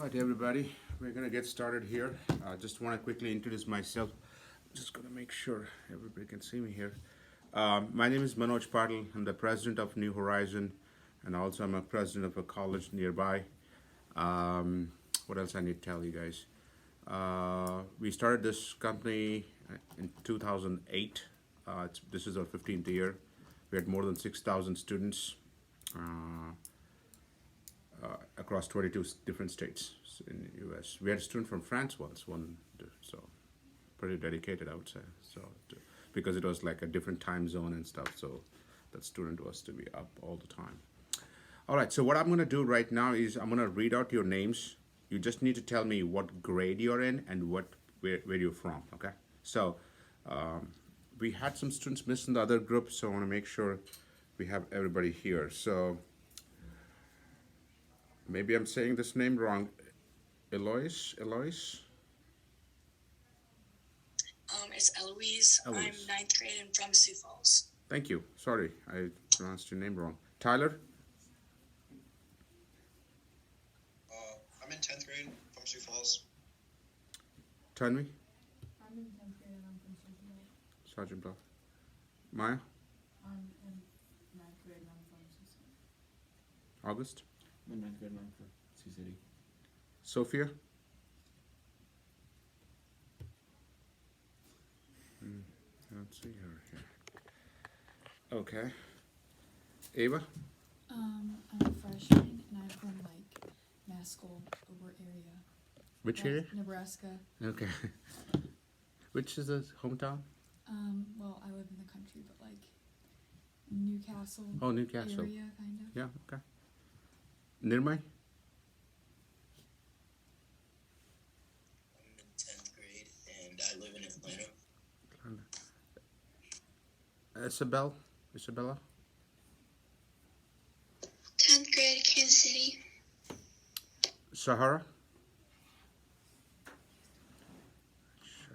right, everybody, we're gonna get started here. Just want to quickly introduce myself. Just gonna make sure everybody can see me here. My name is Manoj Patil. I'm the president of New Horizon, and also I'm a president of a college nearby. What else I need to tell you guys? We started this company in 2008. This is our 15th year. We had more than 6,000 students. Uh, Across 22 different states in the U.S. We had a student from France once, so pretty dedicated, I would say. Because it was like a different time zone and stuff, so that student was to be up all the time. All right, so what I'm going to do right now is I'm going to read out your names. You just need to tell me what grade you're in and where you're from, okay? So we had some students miss in the other group, so I want to make sure we have everybody here. So maybe I'm saying this name wrong. Eloise? It's Eloise. I'm Eloise. ninth grade and from Sioux Falls. Thank you. Sorry, I pronounced your name wrong. Tyler? I'm in 10th grade from Sioux Falls. Tanvi? I'm in 10th grade and I'm from Sergio. Sergeant Bluff. Maya? I'm in 9th grade and I'm from Sioux. August? I'm in 9th grade and I'm from Sioux City. Sophia? I don't see her here. Okay. Ava? I'm a freshman and I'm from like Maskell over area. Which area? Nebraska. Okay. Which is the hometown? Well, I live in the country, but like Newcastle. Oh, Newcastle. Area, kind of. Yeah, okay. Nirmay? I'm in 10th grade and I live in Atlanta. Isabella? 10th grade, Kansas City. Sahara?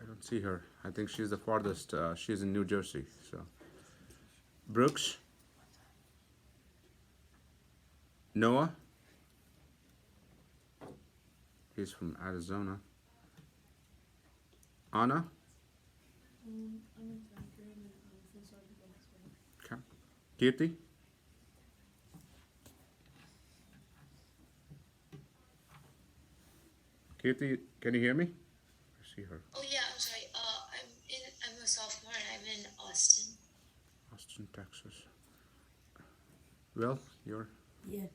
I don't see her. I think she's the farthest. She's in New Jersey. So, Brooks? Noah? He's from Arizona. Anna? I'm in 10th grade and I'm from Sergio. Okay. Kirti? Kirti, can you hear me? I see her. Oh yeah, I'm sorry. I'm a sophomore and I'm in Austin. Austin, Texas. Well, you're. Yeah,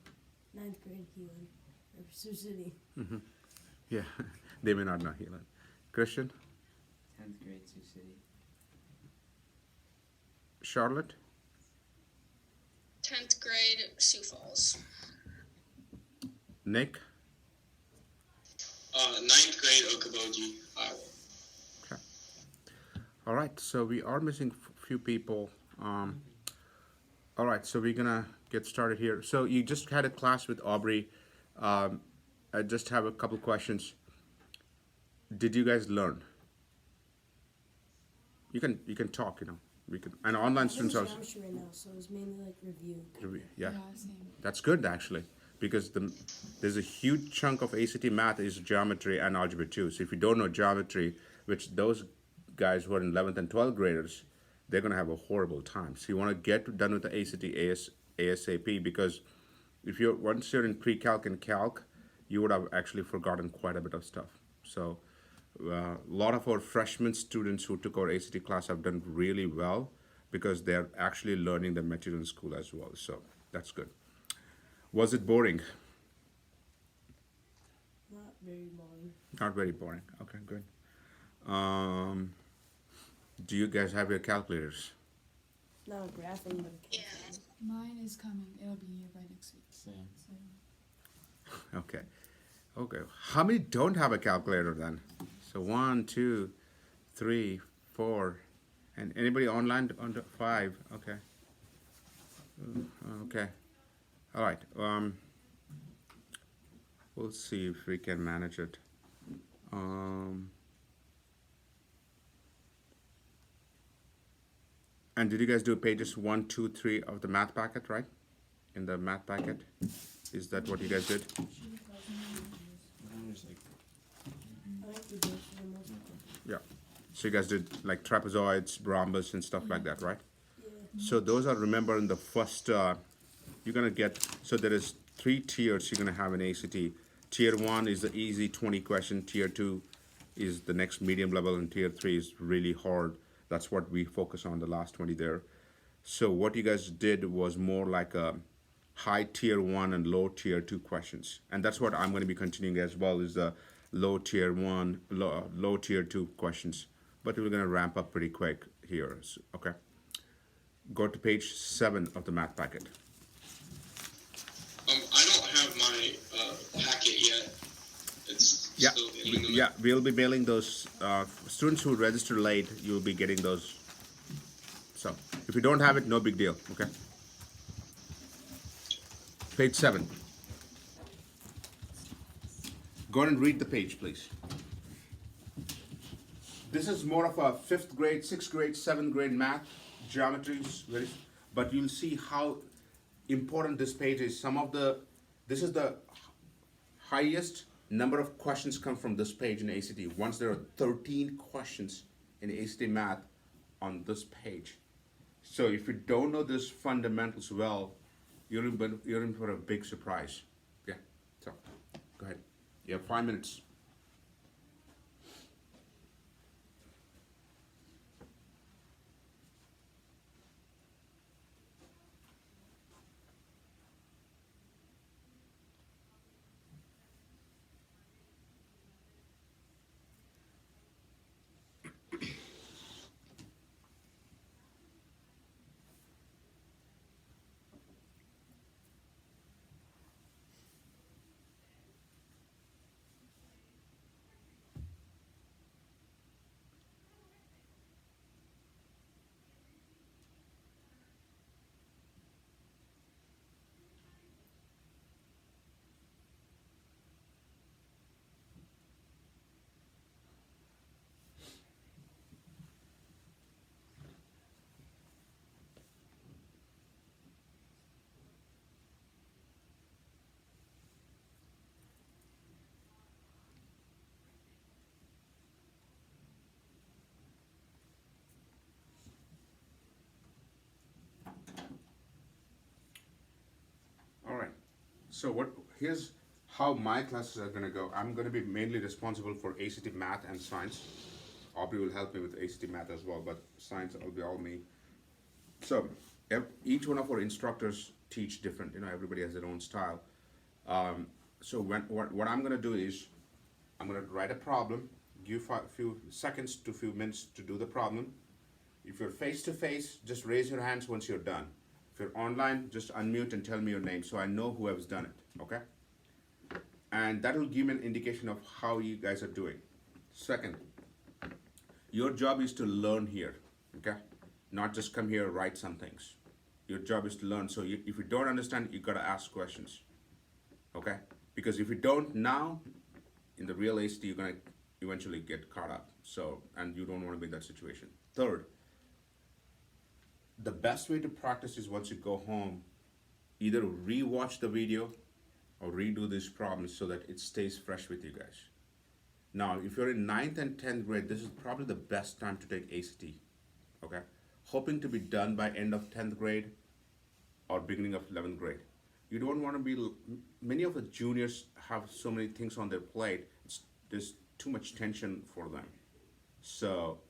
9th grade Healing, Sioux City. Yeah, they may not know Helen. Christian? 10th grade, Sioux City. Charlotte? 10th grade, Sioux Falls. Nick? 9th grade, Okoboji, Iowa. Okay. All right, so we are missing few people. All right, so we're gonna get started here. So you just had a class with Aubrey. I just have a couple questions. Did you guys learn? You can talk. We can. And online I'm in students also. geometry right now, so it's mainly like review. Yeah. Same. That's good actually, because there's a huge chunk of ACT math is geometry and algebra 2. So if you don't know geometry, which those guys who are in 11th and 12th graders, they're gonna have a horrible time. So you want to get done with the ACT ASAP, because once you're in pre-calc and calc, you would have actually forgotten quite a bit of stuff. So a lot of our freshman students who took our ACT class have done really well because they're actually learning the material in school as well. So that's good. Was it boring? Not very boring. Not very boring. Okay, good. Do you guys have your calculators? Not a graphing, but a Yeah. calculator. Mine is coming. It'll be here by next week. Same. So. Okay. Okay. How many don't have a calculator then? So 1, 2, 3, 4, and anybody online under 5? Okay. Okay. All right. We'll see if we can manage it. And did you guys do pages 1, 2, 3 of the math packet, right? In the math packet, is that what you guys did? I the base for the most part. Yeah. So you guys did like trapezoids, rhombus, and stuff like that, right? Yeah. So those are, remember, in the first, you're gonna get, so there is 3 tiers you're gonna have in ACT. Tier 1 is the easy 20 question, Tier 2 is the next medium level, and Tier 3 is really hard. That's what we focus on, the last 20 there. So what you guys did was more like a high Tier 1 and low Tier 2 questions. And that's what I'm gonna be continuing as well, is the low Tier 1, low Tier 2 questions. But we're gonna ramp up pretty quick here, okay? Go to page 7 of the math packet. I don't have my packet yet. It's Yeah, still in the yeah, we'll be mailing those, students who register late, you'll be getting those. So, if you don't have it, no big deal, okay? Page 7. Go ahead and read the page, please. This is more of a 5th grade, 6th grade, 7th grade math, geometries, but you'll see how important this page is. This is the highest number of questions come from this page in ACT. Once there are 13 questions in ACT math on this page. So if you don't know these fundamentals well, you're in for a big surprise. Yeah, so go ahead. You have 5 minutes. All right. So here's how my classes are going to go. I'm going to be mainly responsible for ACT math and science. Aubrey will help me with ACT math as well, but science will be all me. So each one of our instructors teach different. Everybody has their own style. So what I'm going to do is I'm going to write a problem, give a few seconds to few minutes to do the problem. If you're face to face, just raise your hands once you're done. If you're online, just unmute and tell me your name so I know who has done it, okay? And that will give me an indication of how you guys are doing. Second, your job is to learn here, okay? Not just come here and write some things. Your job is to learn. So if you don't understand, you gotta ask questions, okay? Because if you don't now, in the real ACT, you're gonna eventually get caught up. So, and you don't wanna be in that situation. Third, the best way to practice is once you go home, either re-watch the video or redo these problems so that it stays fresh with you guys. Now, if you're in 9th and 10th grade, this is probably the best time to take ACT, okay? Hoping to be done by end of 10th grade or beginning of 11th grade. You don't want to be, many of the juniors have so many things on their plate, there's too much tension for them. So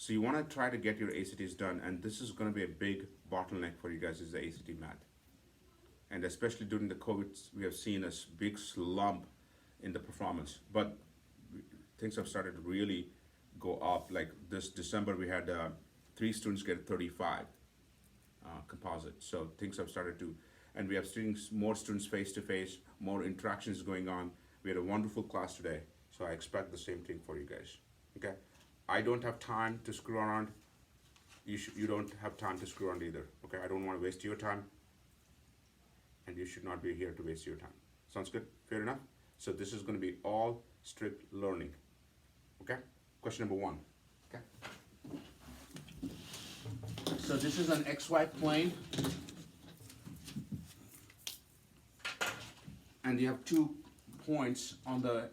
you want to try to get your ACTs done, and this is going to be a big bottleneck for you guys is the ACT math. And especially during the COVID, we have seen a big slump in the performance. But things have started to really go up. Like this December, we had 3 students get 35 composite. So things have started to, and we have seen more students face to face, more interactions going on. We had a wonderful class today. So I expect the same thing for you guys, okay? I don't have time to screw around. You don't have time to screw around either, okay? I don't want to waste your time, and you should not be here to waste your time. Sounds good? Fair enough? So this is going to be all strict learning, okay? Question number 1, okay? So this is an XY plane, and you have 2 points on the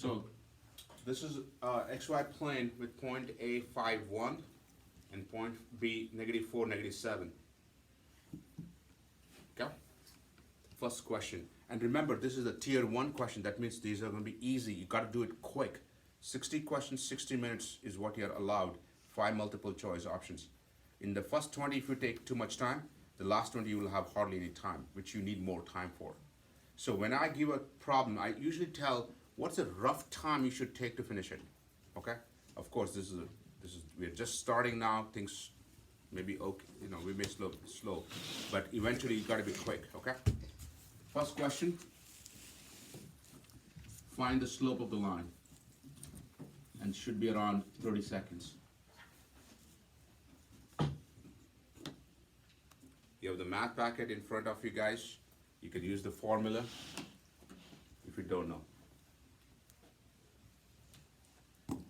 So this is xy plane with point A 5, 1 and point B negative 4, negative 7. Okay? First question. And remember, this is a tier 1 question. That means these are going to be easy. You got to do it quick. 60 questions, 60 minutes is what you're allowed. 5 multiple choice options. In the first 20, if you take too much time, the last 20 you will have hardly any time, which you need more time for. So when I give a problem, I usually tell what's a rough time you should take to finish it. Okay? Of course, we're just starting now. Things may be okay, we may slow, but eventually you got to be quick. Okay? First question: find the slope of the line, and should be around 30 seconds. You have the math packet in front of you guys. You can use the formula if you don't know.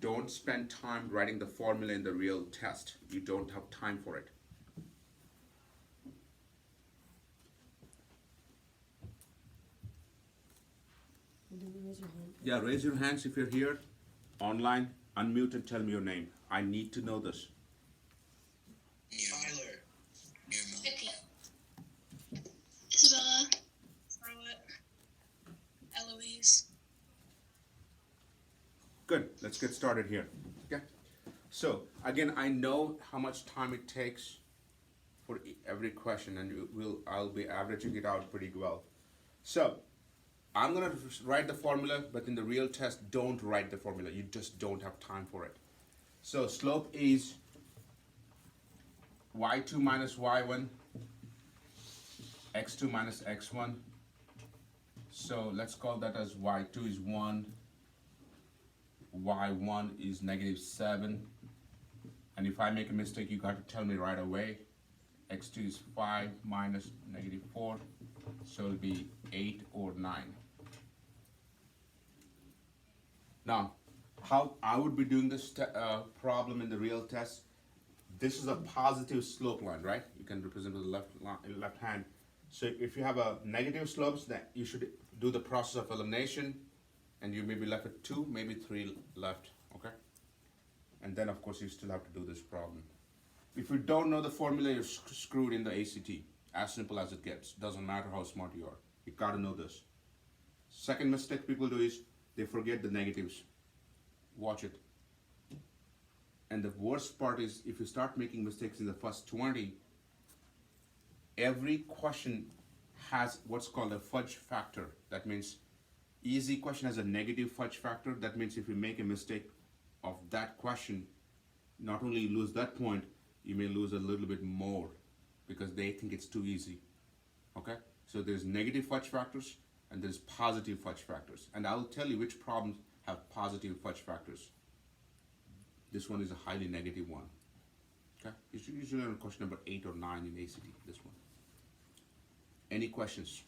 Don't spend time writing the formula in the real test. You don't have time for it. Do we raise your hand? Yeah, raise your hands if you're here online. Unmute and tell me your name. I need to know this. Tyler. Vicky. Isabella. Charlotte. Eloise. Good, let's get started here. Okay. So again, I know how much time it takes for every question, and I'll be averaging it out pretty well. So I'm gonna write the formula, but in the real test, don't write the formula. You just don't have time for it. So slope is y2 minus y1, x2 minus x1. So let's call that as y2 is 1, y1 is negative 7. And if I make a mistake, you got to tell me right away. x2 is 5 minus negative 4, so it'll be 8 or 9. Now, how I would be doing this problem in the real test, this is a positive slope line, right? You can represent with the left hand. So if you have a negative slopes, then you should do the process of elimination, and you may be left with 2, maybe 3 left, okay? And then of course you still have to do this problem. If you don't know the formula, you're screwed in the ACT. As simple as it gets. Doesn't matter how smart you are. You gotta know this. Second mistake people do is they forget the negatives. Watch it. And the worst part is if you start making mistakes in the first 20, every question has what's called a fudge factor. That means easy question has a negative fudge factor. That means if you make a mistake of that question, not only you lose that point, you may lose a little bit more because they think it's too easy. Okay? So there's negative fudge factors and there's positive fudge factors. And I'll tell you which problems have positive fudge factors. This one is a highly negative one. Okay? It's usually on question number 8 or 9 in ACT, this one. Any questions?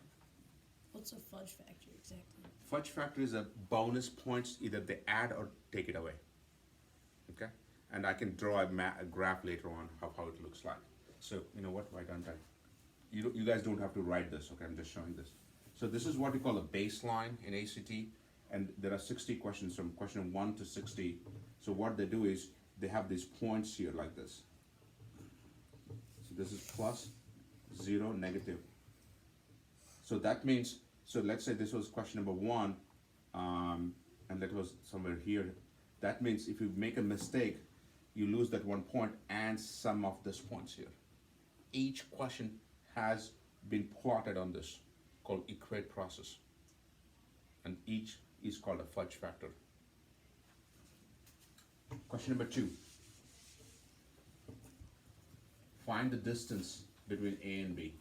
What's a fudge factor exactly? Fudge factor is a bonus points, either they add or take it away. Okay? And I can draw a graph later on of how it looks like. So, you know what, why don't I? You guys don't have to write this, okay? I'm just showing this. So this is what we call a baseline in ACT, and there are 60 questions from question 1 to 60. So what they do is they have these points here like this. So this is plus, 0, negative. So that means, so let's say this was question number 1, and that was somewhere here. That means if you make a mistake, you lose that 1 point and some of these points here. Each question has been plotted on this, called equate process. And each is called a fudge factor. Question number 2. Find the distance between A and B.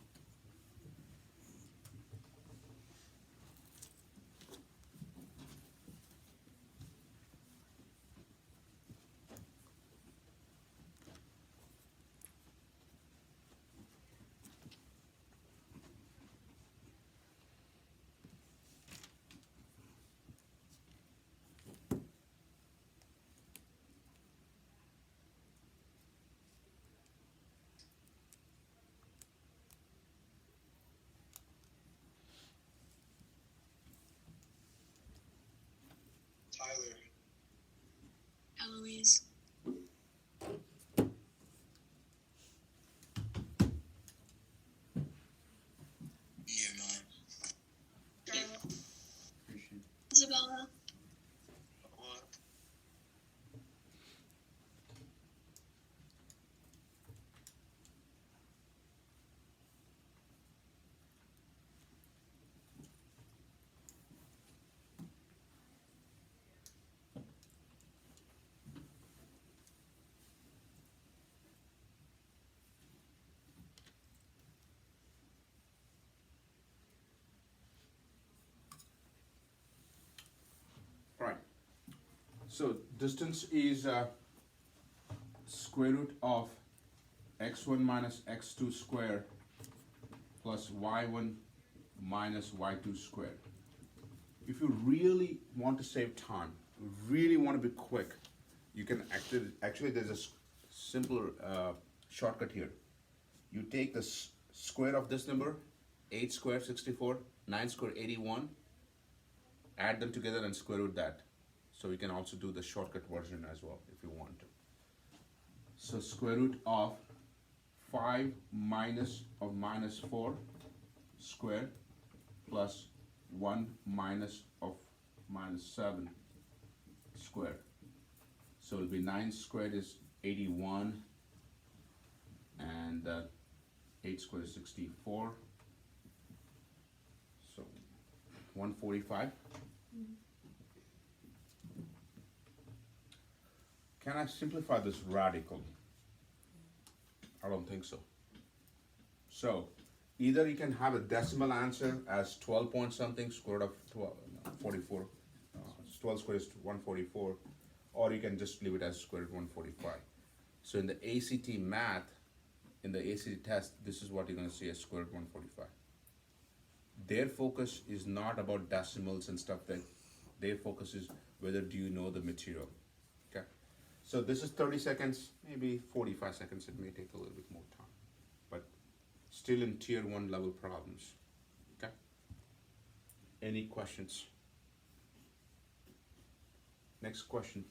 So distance is square root of x1 minus x2 square plus y1 minus y2 squared. If you really want to save time, really want to be quick, you can actually there's a simpler shortcut here. You take the square of this number, 8 squared 64, 9 squared 81, add them together and square root that. So you can also do the shortcut version as well if you want to. So square root of 5 minus of minus 4 squared plus 1 minus of minus 7 squared. So it'll be 9 squared is 81 and 8 squared is 64. So 145. Can I simplify this radical? I don't think so. So either you can have a decimal answer as 12 point something square root of 12, 44. 12 squared is 144, or you can just leave it as square root 145. So in the ACT math, in the ACT test, this is what you're going to see as square root 145. Their focus is not about decimals and stuff. That their focus is whether do you know the material. Okay. So this is 30 seconds, maybe 45 seconds. It may take a little bit more time, but still in tier 1 level problems. Okay. Any questions? Next question.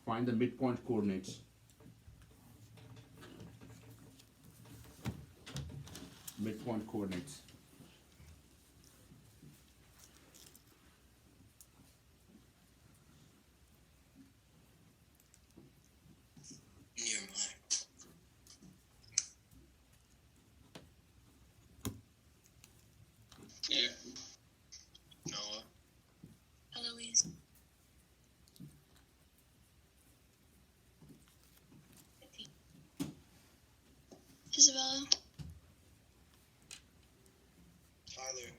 Find the midpoint coordinates. Midpoint coordinates. Near mine. Yeah. Noah. Eloise. Isabella. Tyler.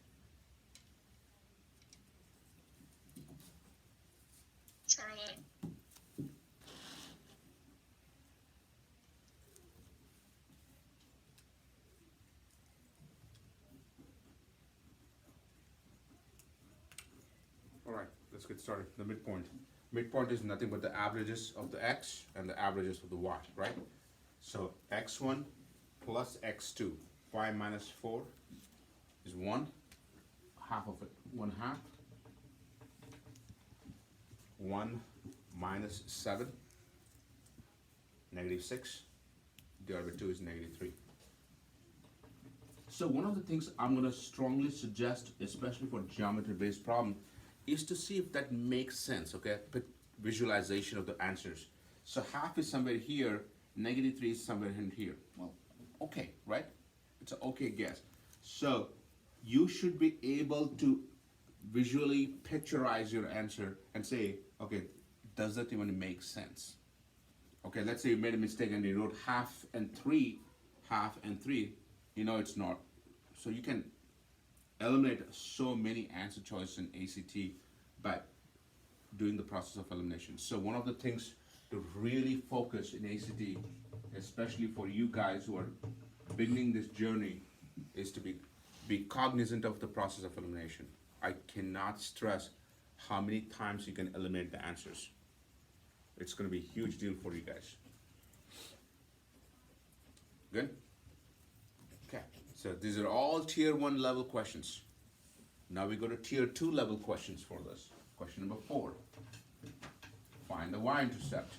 Charlotte. All right, let's get started. The midpoint. Midpoint is nothing but the averages of the x and the averages of the y, right? So x1 plus x2, 5 minus 4 is 1, half of it, 1 half. 1 minus 7, negative 6, divided by 2 is negative 3. So one of the things I'm going to strongly suggest, especially for geometry-based problem, is to see if that makes sense, okay? Visualization of the answers. So half is somewhere here, negative 3 is somewhere in here. Well, okay, right? It's an okay guess. So you should be able to visually picturize your answer and say, okay, does that even make sense? Okay, let's say you made a mistake and you wrote half and 3, you know it's not. So you can eliminate so many answer choices in ACT by doing the process of elimination. So one of the things to really focus in ACT, especially for you guys who are beginning this journey, is to be cognizant of the process of elimination. I cannot stress how many times you can eliminate the answers. It's going to be a huge deal for you guys. Good? Okay, so these are all tier 1 level questions. Now we go to tier 2 level questions for this. Question number 4. Find the y-intercept.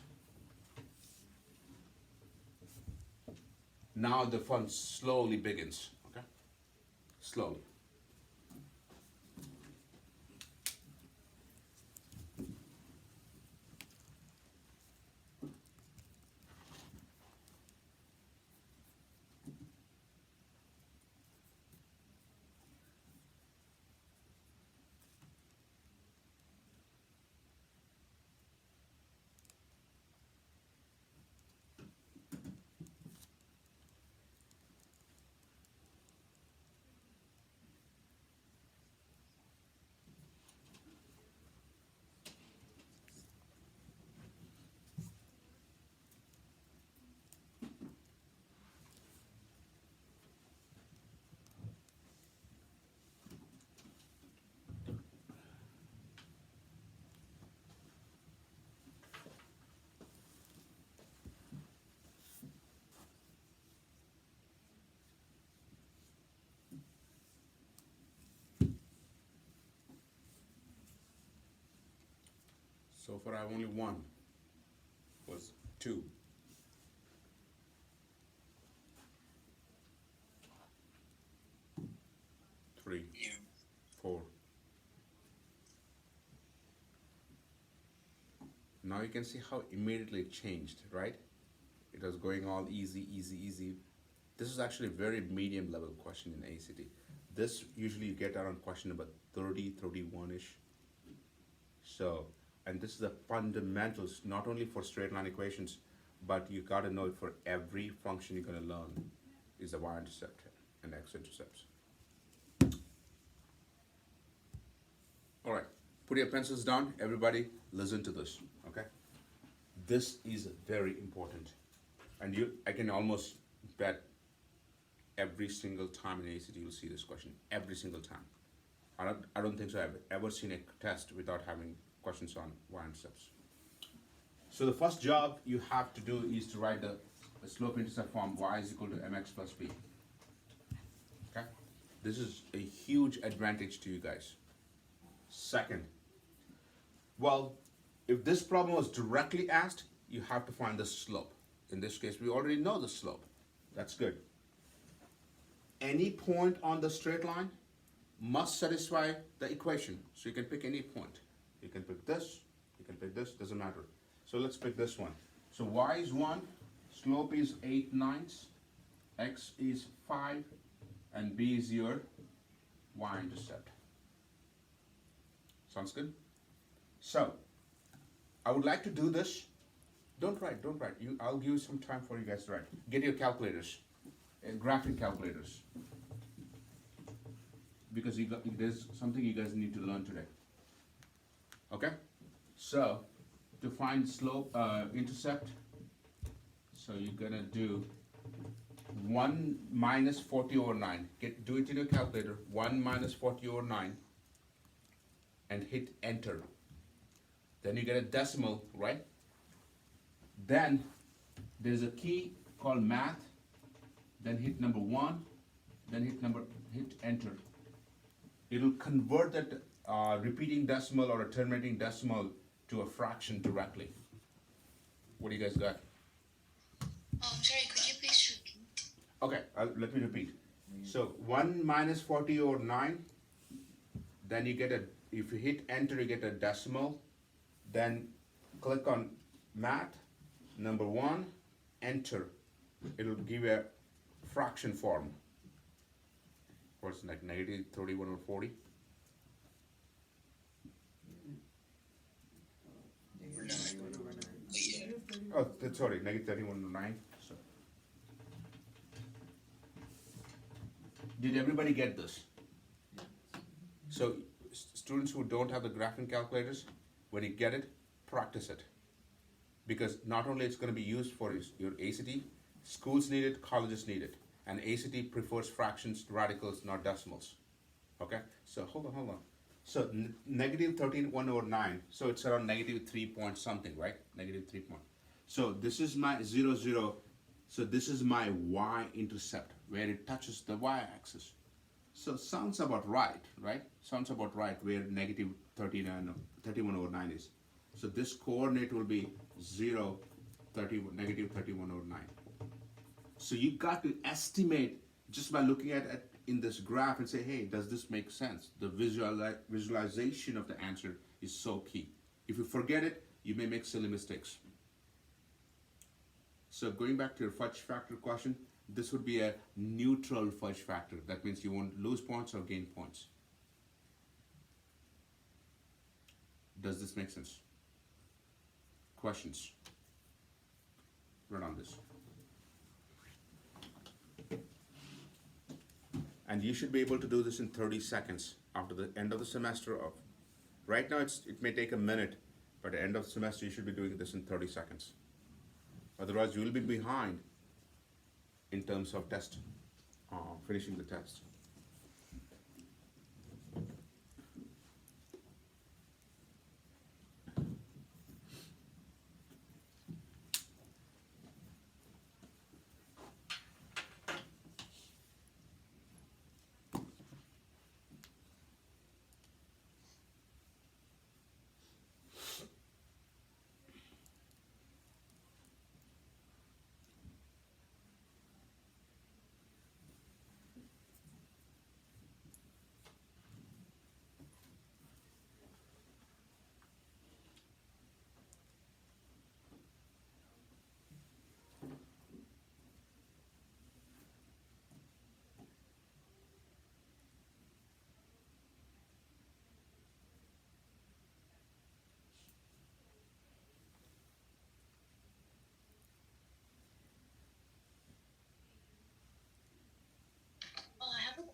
Now the fun slowly begins, okay? Slowly. So far, I have only one. Was 2. Three, Yeah. 4. Now you can see how immediately it changed, right? It was going all easy, easy, easy. This is actually a very medium level question in ACT. This usually you get around question number 30, 31-ish. So, and this is the fundamentals, not only for straight line equations, but you gotta know it for every function you're gonna learn is the y-intercept and x-intercepts. All right, put your pencils down. Everybody, listen to this, okay? This is very important. And I can almost bet every single time in ACT you'll see this question, every single time. I don't think so I've ever seen a test without having questions on y-intercepts. So the first job you have to do is to write the slope-intercept form y is equal to mx plus b. Okay? This is a huge advantage to you guys. Second, well, if this problem was directly asked, you have to find the slope. In this case, we already know the slope. That's good. Any point on the straight line must satisfy the equation. So you can pick any point. You can pick this, you can pick this, doesn't matter. So let's pick this one. So y is 1, slope is 8/9, x is 5, and b is your y-intercept. Sounds good? So, I would like to do this. Don't write. I'll give you some time for you guys to write. Get your calculators, graphing calculators. Because there's something you guys need to learn today. Okay? So, to find slope, intercept, so you're gonna do 1 minus 40 over 9. Do it in your calculator. 1 minus 40 over 9. And hit enter. Then you get a decimal, right? Then there's a key called math. Then hit number 1. Then hit enter. It'll convert that repeating decimal or a terminating decimal to a fraction directly. What do you guys got? Sorry, could you please repeat? Okay, let me repeat. So 1 minus 40 over 9. Then you get if you hit enter, you get a decimal. Then click on math, number 1, enter. It'll give you a fraction form. What's like negative 31 over 40? Oh, sorry, negative 31 over 9. So. Did everybody get this? So, students who don't have the graphing calculators, when you get it, practice it. Because not only it's going to be used for your ACT, schools need it, colleges need it. And ACT prefers fractions, radicals, not decimals. Okay? So, hold on. So, negative 13 over 9. So, it's around negative 3 point something, right? Negative 3 point. So, this is my 0, 0. So, this is my y-intercept, where it touches the y-axis. So sounds about right? Sounds about right where negative 31 over 9 is. So this coordinate will be 0, 31, negative 31 over 9. So you got to estimate just by looking at it in this graph and say, hey, does this make sense? The visualization of the answer is so key. If you forget it, you may make silly mistakes. So going back to your fudge factor question, this would be a neutral fudge factor. That means you won't lose points or gain points. Does this make sense? Questions? Run on this. And you should be able to do this in 30 seconds after the end of the semester. Right now it may take a minute, but at the end of the semester you should be doing this in 30 seconds. Otherwise you will be behind in terms of finishing the test.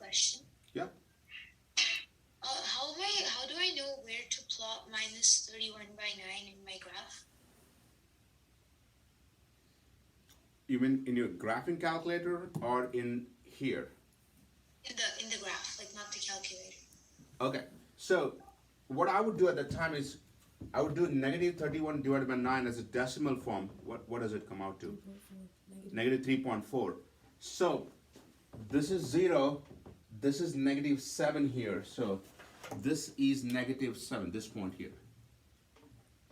question. Yeah. How do I know where to plot minus 31/9 in my graph? You mean in your graphing calculator or in here? In the graph, like not the calculator. Okay, so what I would do at that time is I would do negative 31 divided by 9 as a decimal form. What does it come out to? 3.4. Negative 3.4. So this is 0, this is negative 7 here. So this is negative 7, this point here.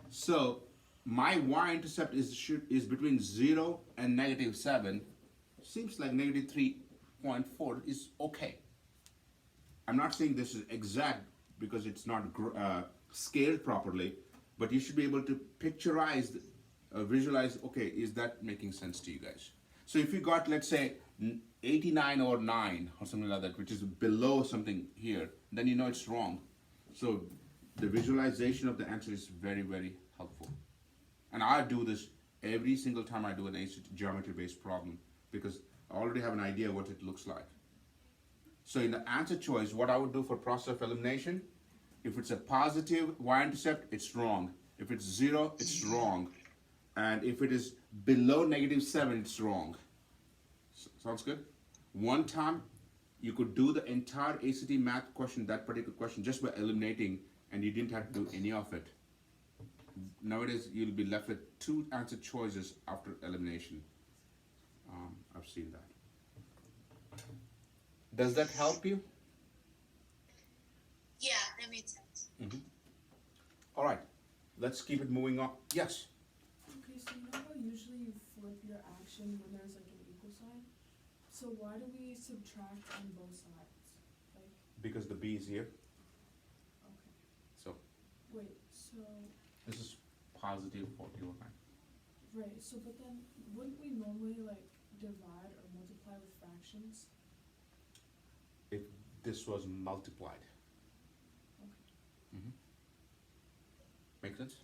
So my y-intercept is between 0 and negative 7. Seems like negative 3.4 is okay. I'm not saying this is exact because it's not scaled properly, but you should be able to picturize, visualize, okay, is that making sense to you guys? So if you got, let's say, 89 or 9 or something like that, which is below something here, then you know it's wrong. So the visualization of the answer is very, very helpful. And I do this every single time I do an geometry-based problem because I already have an idea what it looks like. So in the answer choice, what I would do for process of elimination, if it's a positive y-intercept, it's wrong. If it's 0, it's wrong. And if it is below negative 7, it's wrong. Sounds good? One time, you could do the entire ACT math question, that particular question, just by eliminating, and you didn't have to do any of it. Nowadays, you'll be left with 2 answer choices after elimination. I've seen that. Does that help you? Yeah, that made sense. All right, let's keep it moving on. Yes. Okay, so you know how usually you flip your action when there's like an equal sign? So why do we subtract on both sides? Like, Because the B is here. okay, So wait, so, this is positive 40 over 9. right, so but then wouldn't we normally like divide or multiply with fractions? If this was multiplied. Okay. Make sense?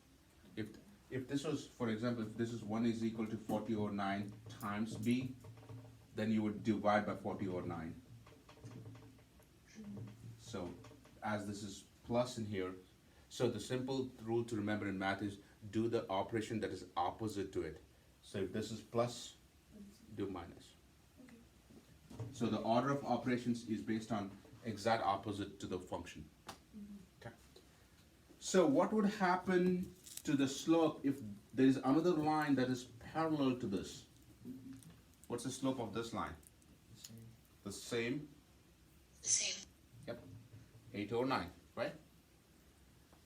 If this was, for example, if this is 1 is equal to 40 over 9 times B, then you would divide by 40 over 9. So as this is plus in here, so the simple rule to remember in math is do the operation that is opposite to it. So if this is plus, do minus. Okay. So the order of operations is based on exact opposite to the function. Okay. So what would happen to the slope if there is another line that is parallel to this? What's the slope of this line? The same? The same. Yep. 8 over 9, right?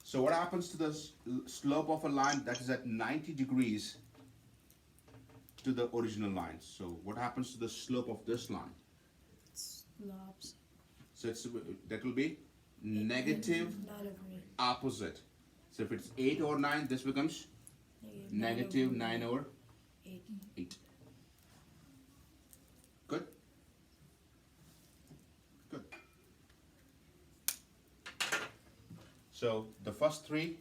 So what happens to the slope of a line that is at 90 degrees to the original line? So what happens to the slope of this line? Lobs. So it's, that will be negative Not over 8. opposite. So if it's 8 over 9, this becomes negative 9 over 8. 8. Good? Good. So the first 3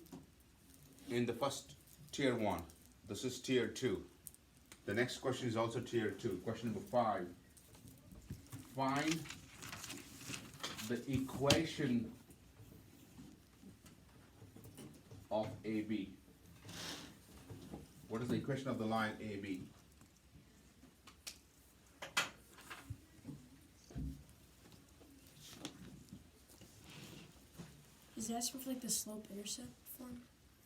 in the first tier 1. This is tier 2. The next question is also tier 2. Question number 5. Find the equation of AB. What is the equation of the line AB? Is that supposed to like the slope intercept form?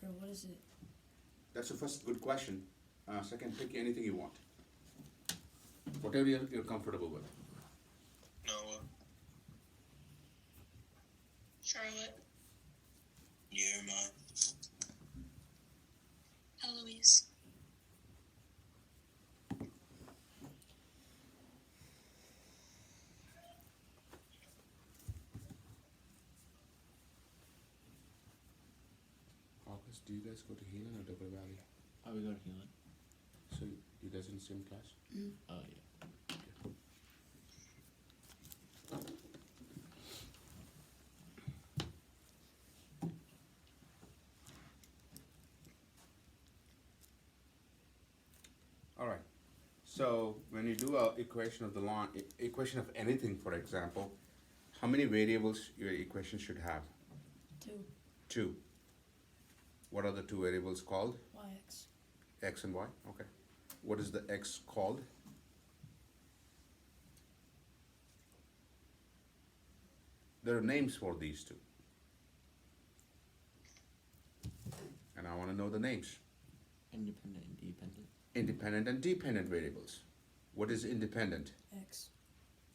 Or what is it? That's the first good question. Second, pick anything you want. Whatever you're comfortable with. Noah. Charlotte. Nehemiah. Eloise. August, do you guys go to Heelan or Double Valley? Oh, we go to Hewlett. So you guys in the same class? Oh, yeah. All right. So when you do a equation of the line, equation of anything, for example, How many variables your equation should have? 2. 2. What are the two variables called? YX. X and Y? Okay. What is the X called? There are names for these two. And I want to know the names. Independent and dependent. Independent and dependent variables. What is independent? X,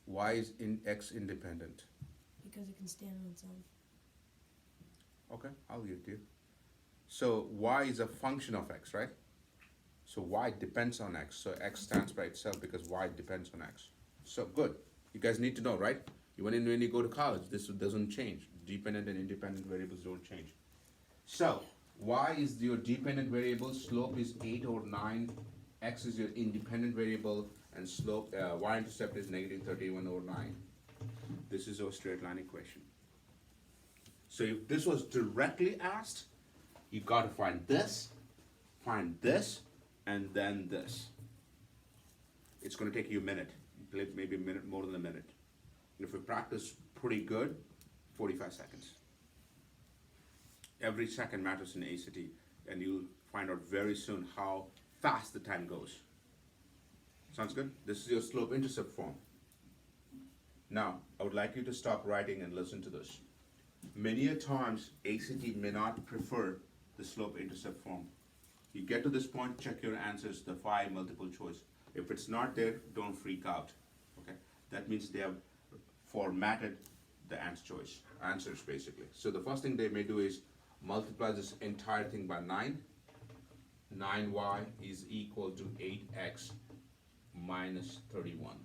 Why is X independent? because it can stand on its own. Okay, I'll give it to you. So Y is a function of X, right? So Y depends on X. So X stands by itself because Y depends on X. So good. You guys need to know, right? When you go to college, this doesn't change. Dependent and independent variables don't change. So Y is your dependent variable, slope is 8 or 9, X is your independent variable, and slope, y-intercept is negative 31 over 9. This is our straight line equation. So if this was directly asked, you got to find this, and then this. It's going to take you a minute, maybe a minute, more than a minute. And if you practice pretty good, 45 seconds. Every second matters in ACT, and you'll find out very soon how fast the time goes. Sounds good? This is your slope-intercept form. Now, I would like you to stop writing and listen to this. Many a times, ACT may not prefer the slope-intercept form. You get to this point, check your answers, the 5 multiple choice. If it's not there, don't freak out. Okay? That means they have formatted the answers basically. So the first thing they may do is multiply this entire thing by 9. 9y is equal to 8x minus 31.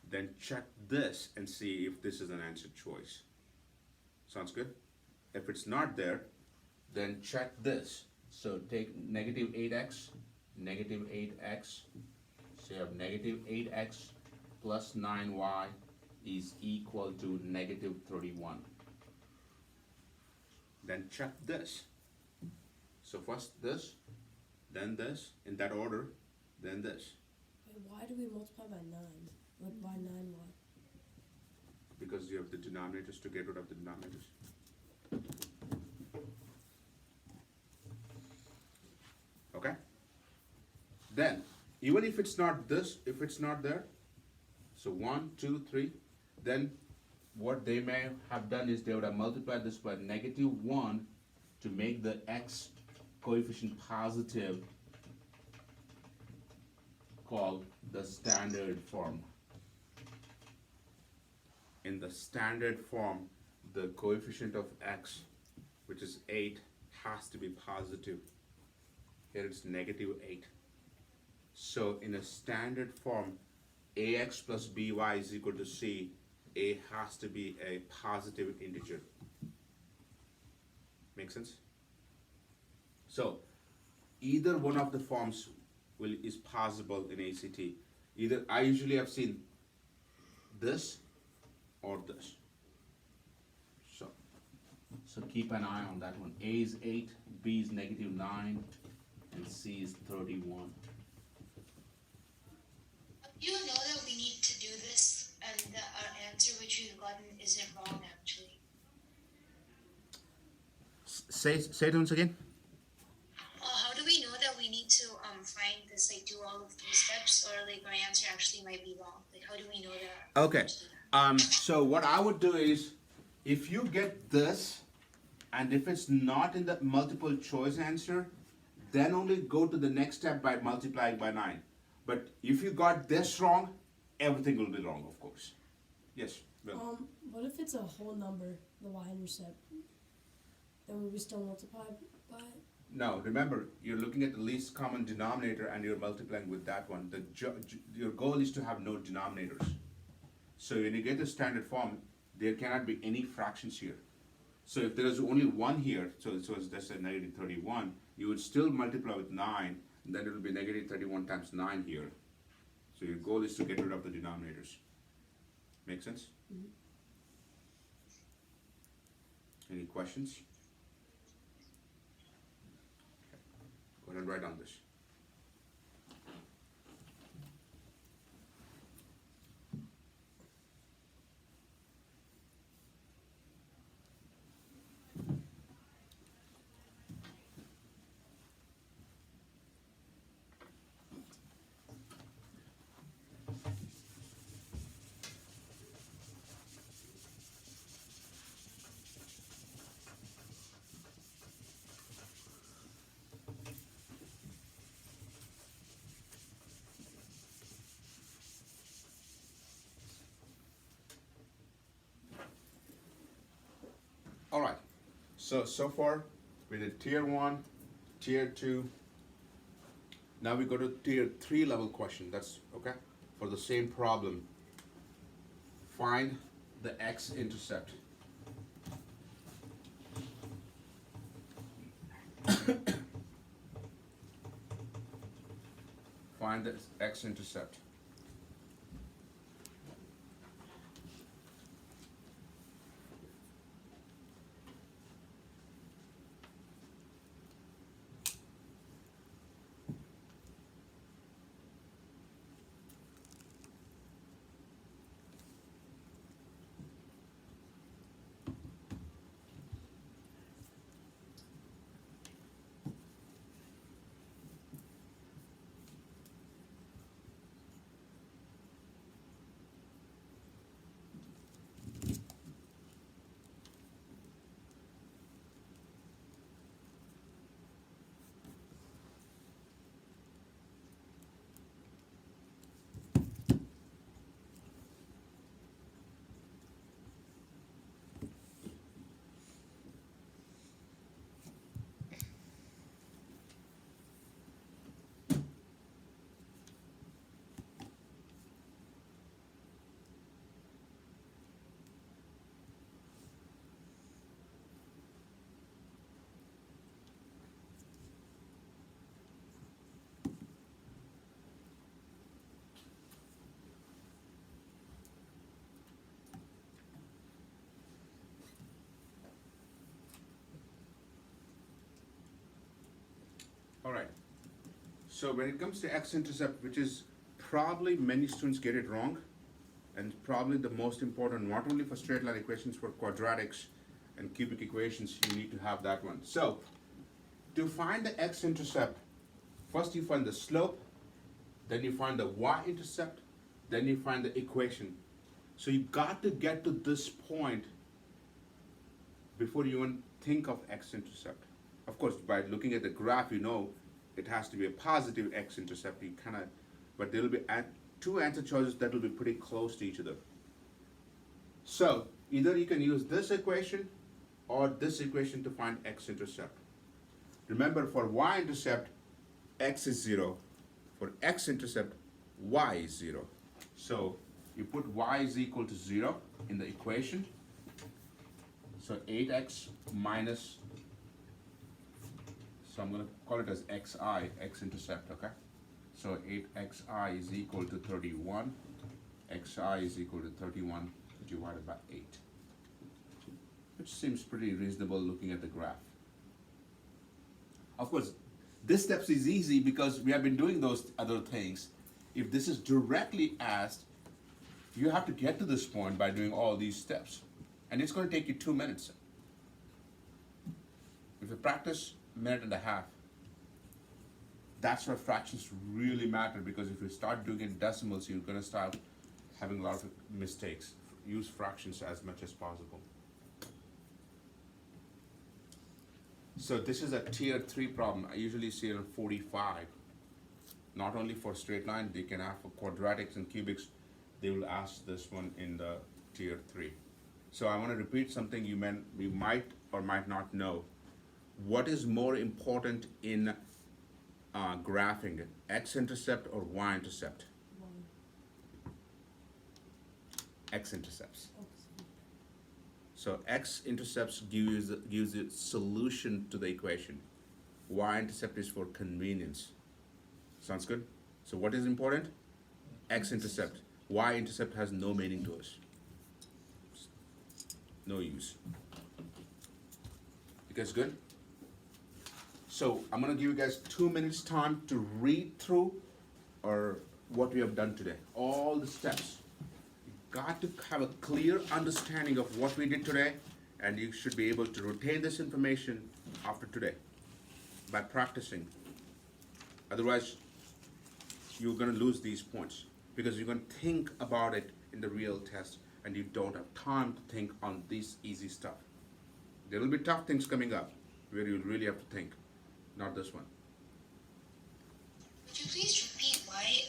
Then check this and see if this is an answer choice. Sounds good? If it's not there, then check this. So take negative 8x, negative 8x. So you have negative 8x plus 9y is equal to negative 31. Then check this. So first this, then this, in that order, then this. Wait, why do we multiply by 9? Like, why 9y? Because you have the denominators to get rid of the denominators. Okay? Then, even if it's not this, if it's not there, so 1, 2, 3, then what they may have done is they would have multiplied this by negative 1 to make the x coefficient positive, called the standard form. In the standard form, the coefficient of x, which is 8, has to be positive. Here it's negative 8. So in a standard form, ax plus by is equal to c. A has to be a positive integer. Make sense? So either one of the forms is possible in ACT. Either I usually have seen this or this. So keep an eye on that one. A is 8, B is negative 9, and C is 31. You know that we need to do this, and that our answer which we've gotten isn't wrong actually. Say it once again. How do we know that we need to find this, like do all of these steps, or like our answer actually might be wrong? Like how do we know that? Okay. So what I would do is, if you get this, and if it's not in the multiple choice answer, then only go to the next step by multiplying by 9. But if you got this wrong, everything will be wrong, of course. Yes, Bill. What if it's a whole number, the y-intercept? Then would we still multiply by it? No, remember, you're looking at the least common denominator and you're multiplying with that one. Your goal is to have no denominators. So when you get the standard form, there cannot be any fractions here. So if there is only 1 here, so it's just a negative 31, you would still multiply with 9, and then it will be negative 31 times 9 here. So your goal is to get rid of the denominators. Make sense? Mm-hmm. Any questions? Go ahead and write down this. So far we did tier 1, tier 2. Now we go to tier 3 level question. That's okay. For the same problem, find the x-intercept. Find the x-intercept. All right. So when it comes to x-intercept, which is probably many students get it wrong, and probably the most important, not only for straight line equations, for quadratics and cubic equations, you need to have that one. So to find the x-intercept, first you find the slope, then you find the y-intercept, then you find the equation. So you got to get to this point before you even think of x-intercept. Of course, by looking at the graph, you know it has to be a positive x-intercept. You kind of, but there will be two answer choices that will be pretty close to each other. So either you can use this equation or this equation to find x-intercept. Remember, for y-intercept, x is 0. For x-intercept, y is 0. So you put y is equal to 0 in the equation. So 8x minus, so I'm going to call it as xi, x-intercept, okay? So 8xi is equal to 31. Xi is equal to 31 divided by 8. Which seems pretty reasonable looking at the graph. Of course, this step is easy because we have been doing those other things. If this is directly asked, you have to get to this point by doing all these steps. And it's going to take you 2 minutes. If you practice a minute and a half, that's where fractions really matter, because if you start doing it in decimals, you're going to start having a lot of mistakes. Use fractions as much as possible. So this is a tier 3 problem. I usually see it on 45. Not only for straight line, they can have for quadratics and cubics. They will ask this one in the tier 3. So I want to repeat something you might or might not know. What is more important in graphing, x-intercept or y-intercept? X-intercepts. So x-intercepts gives a solution to the equation. Y-intercept is for convenience. Sounds good? So what is important? X-intercept. Y-intercept has no meaning to us. No use. You guys good? So I'm gonna give you guys 2 minutes time to read through or what we have done today. All the steps. You got to have a clear understanding of what we did today, and you should be able to retain this information after today by practicing. Otherwise, you're gonna lose these points because you're gonna think about it in the real test, and you don't have time to think on this easy stuff. There will be tough things coming up where you'll really have to think, not this one. Would you please repeat why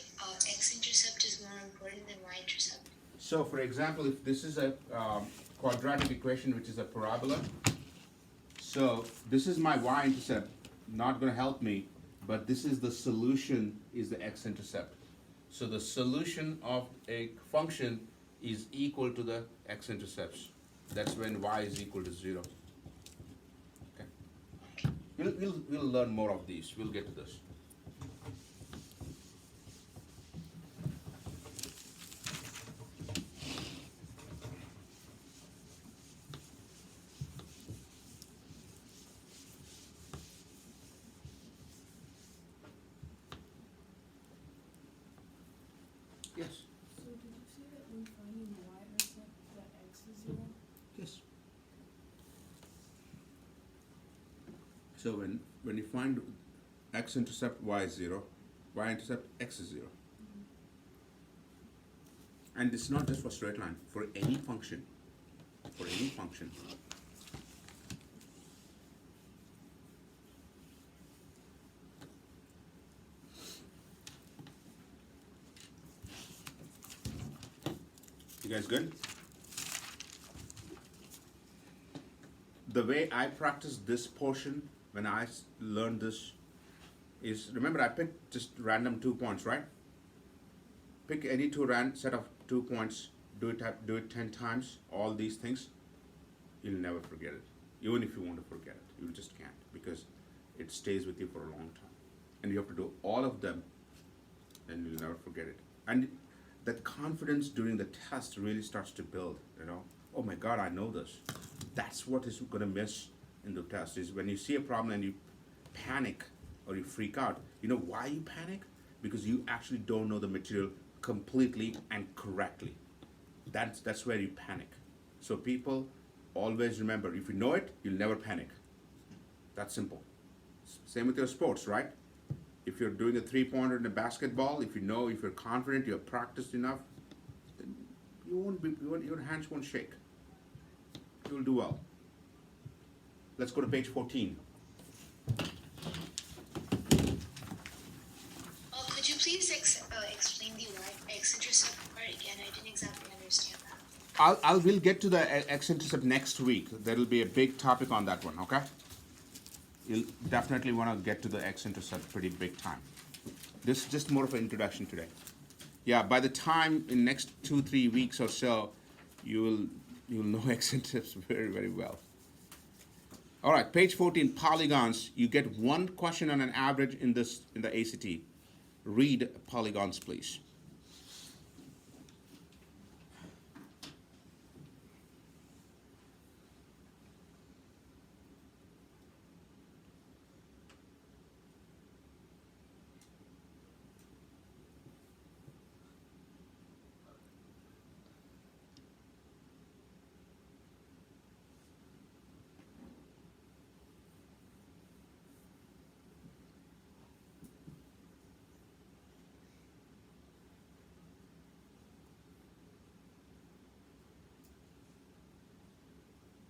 x-intercept is more important than y-intercept? So for example, if this is a quadratic equation, which is a parabola, so So this is my y-intercept, not gonna help me, but this is the solution, is the x-intercept. So the solution of a function is equal to the x-intercepts. That's when y is equal to 0. Okay. We'll learn more of these. We'll get to this. Yes. So did you say that when finding the y-intercept, the x is 0? Yes. So when you find x-intercept, y is 0, y-intercept, x is 0. And it's not just for straight line, for any function. For any function. You guys good? The way I practice this portion when I learned this is, remember I picked just random 2 points, right? Pick any set of 2 points, do it 10 times, all these things, you'll never forget it. Even if you want to forget it, you just can't, because it stays with you for a long time. And you have to do all of them, and you'll never forget it. And that confidence during the test really starts to build, you know. Oh my God, I know this. That's what is gonna miss in the test, is when you see a problem and you panic or you freak out. You know why you panic? Because you actually don't know the material completely and correctly. That's where you panic. So people always remember, if you know it, you'll never panic. That's simple. Same with your sports, right? If you're doing a 3-pointer in a basketball, if you're confident, you have practiced enough, then your hands won't shake. You'll do well. Let's go to page 14. Oh, could you please explain the x-intercept part again? I didn't exactly understand that. We'll get to the x-intercept next week. There'll be a big topic on that one, okay? You'll definitely want to get to the x-intercept pretty big time. This is just more of an introduction today. Yeah, by the time in next 2-3 weeks or so, you'll know x-intercepts very, very well. All right, page 14, polygons. You get one question on an average in the ACT. Read polygons, please.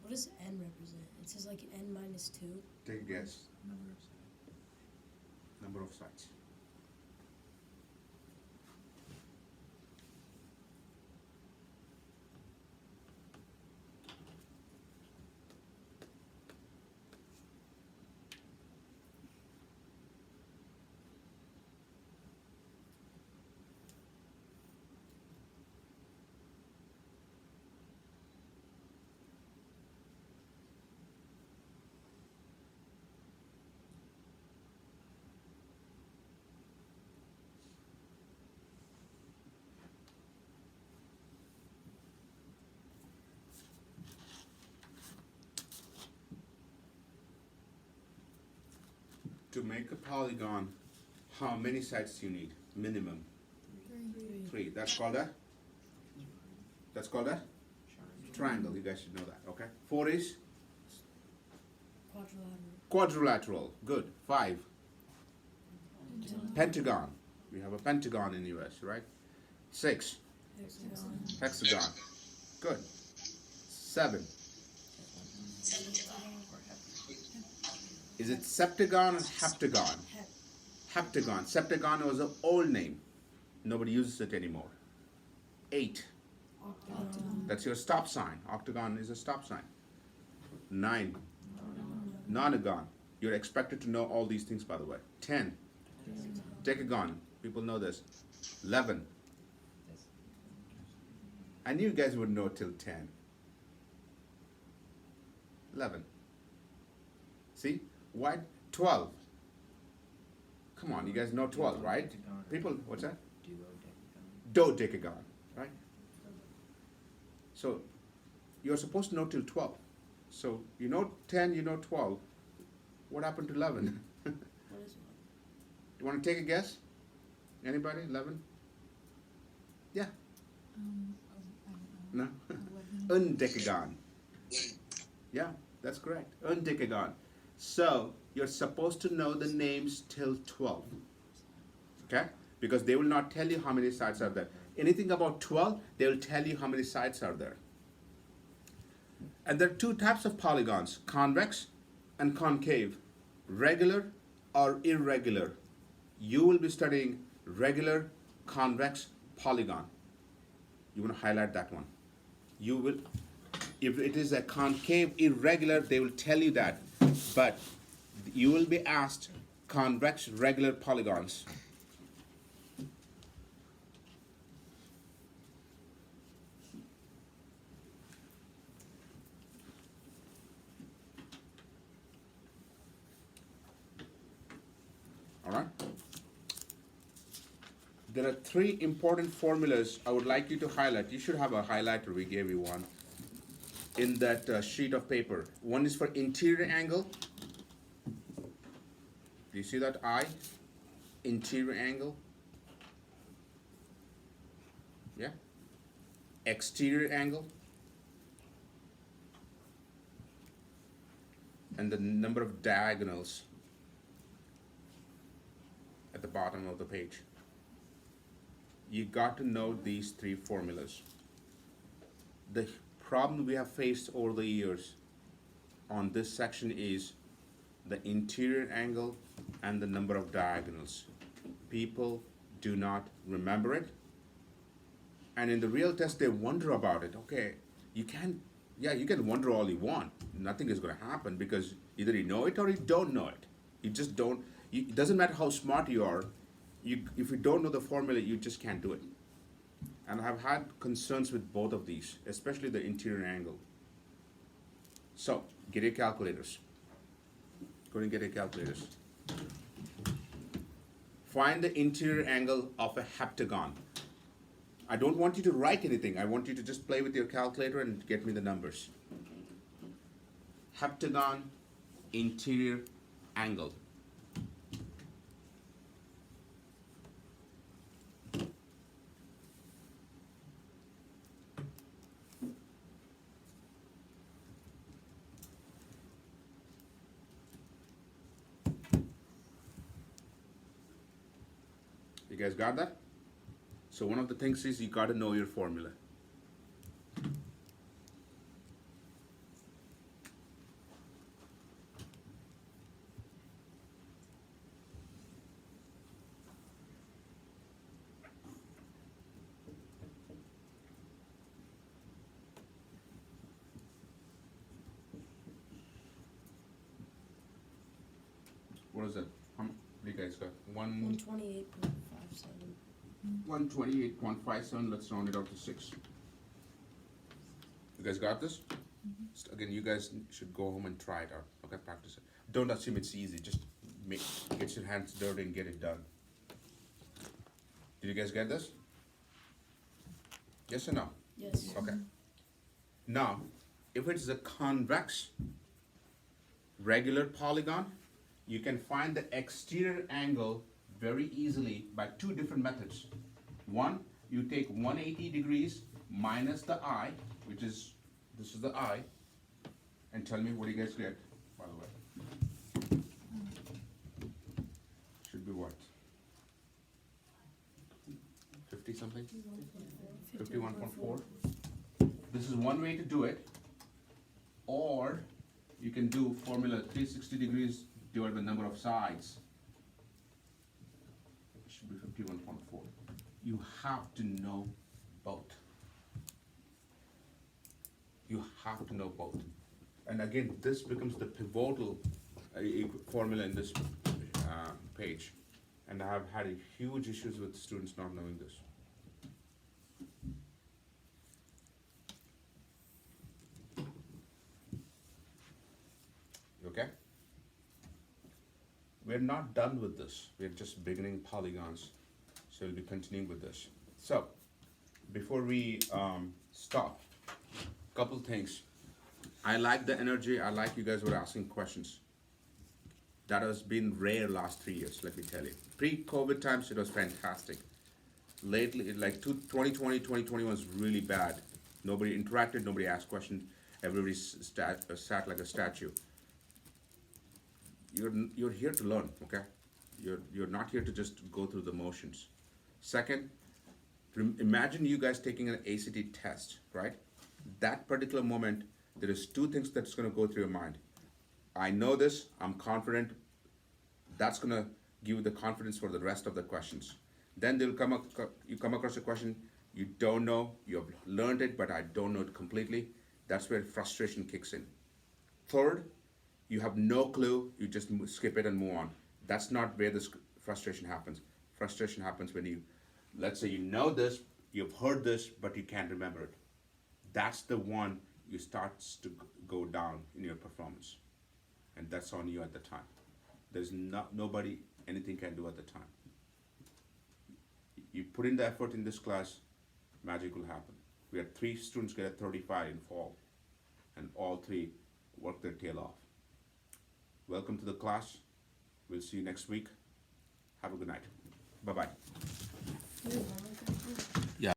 What does n represent? It says like n minus 2. Take a guess. Number of sites. To make a polygon, how many sides do you need? Minimum 3. That's called a triangle. You guys should know that. Okay. 4 is quadrilateral. Good. 5. Pentagon. We have a pentagon in the US, right? 6. Hexagon. Good. 7. Is it septagon or heptagon? Heptagon. Septagon was an old name. Nobody uses it anymore. 8. That's your stop sign. Octagon is a stop sign. 9. Nonagon. You're expected to know all these things, by the way. 10. Decagon. People know this. 11. I knew you guys would know till 10. 11. See? Why? 12. Come on, you guys know 12, right? People, what's that? Dodecagon, right? So, you're supposed to know till 12. So, you know 10, you know 12. What happened to 11? What is it? You want to take a guess? Anybody? 11? Yeah? I don't know. No? 11. Undecagon. Yeah, that's correct. Undecagon. So, you're supposed to know the names till 12. Okay? Because they will not tell you how many sides are there. Anything about 12, they will tell you how many sides are there. And there are two types of polygons, convex and concave, regular or irregular. You will be studying regular, convex, polygon. You want to highlight that one. You will, if it is a concave, irregular, they will tell you that. But you will be asked convex, regular polygons. All right? There are three important formulas I would like you to highlight. You should have a highlighter, we gave you one, in that sheet of paper. One is for interior angle. Do you see that I? Interior angle. Yeah? Exterior angle. And the number of diagonals at the bottom of the page. You got to know these three formulas. The problem we have faced over the years on this section is the interior angle and the number of diagonals. People do not remember it. And in the real test, they wonder about it. Okay, you can wonder all you want. Nothing is going to happen because either you know it or you don't know it. You just don't. It doesn't matter how smart you are. If you don't know the formula, you just can't do it. And I've had concerns with both of these, especially the interior angle. So, get your calculators. Go and get your calculators. Find the interior angle of a heptagon. I don't want you to write anything. I want you to just play with your calculator and get me the numbers. Heptagon, interior angle. You guys got that? So one of the things is you got to know your formula. What is that? How many you guys got? 128.57. 128.57. Let's round it out to 6. You guys got this? Again, you guys should go home and try it out. Okay, practice it. Don't assume it's easy. Just get your hands dirty and get it done. Did you guys get this? Yes or no? Yes. Okay. Now, if it's a convex regular polygon, you can find the exterior angle very easily by two different methods. One, you take 180 degrees minus the I, which is, this is the I, and tell me what do you guys get, by the way. Should be what? 50 something? 51.4. This is one way to do it. Or you can do formula 360 degrees divided by number of sides. It should be 51.4. You have to know both. You have to know both. And again, this becomes the pivotal formula in this page. And I have had huge issues with students not knowing this. Okay? We're not done with this. We're just beginning polygons. So we'll be continuing with this. So, before we stop, couple things. I like the energy. I like you guys were asking questions. That has been rare last 3 years, let me tell you. Pre-COVID times, it was fantastic. Lately, like 2020, 2021 was really bad. Nobody interacted, nobody asked questions. Everybody sat like a statue. You're here to learn, okay? You're not here to just go through the motions. Second, imagine you guys taking an ACT test, right? That particular moment, there is two things that's gonna go through your mind. I know this, I'm confident. That's gonna give you the confidence for the rest of the questions. Then you come across a question you don't know, you have learned it, but I don't know it completely. That's where frustration kicks in. Third, you have no clue, you just skip it and move on. That's not where this frustration happens. Frustration happens when you, let's say you know this, you've heard this, but you can't remember it. That's the one you start to go down in your performance. And that's on you at the time. There's nobody, anything can do at the time. You put in the effort in this class, magic will happen. We had 3 students get a 35 in fall, and all 3 worked their tail off. Welcome to the class. We'll see you next week. Have a good night. Bye-bye. Do you have homework? Yeah.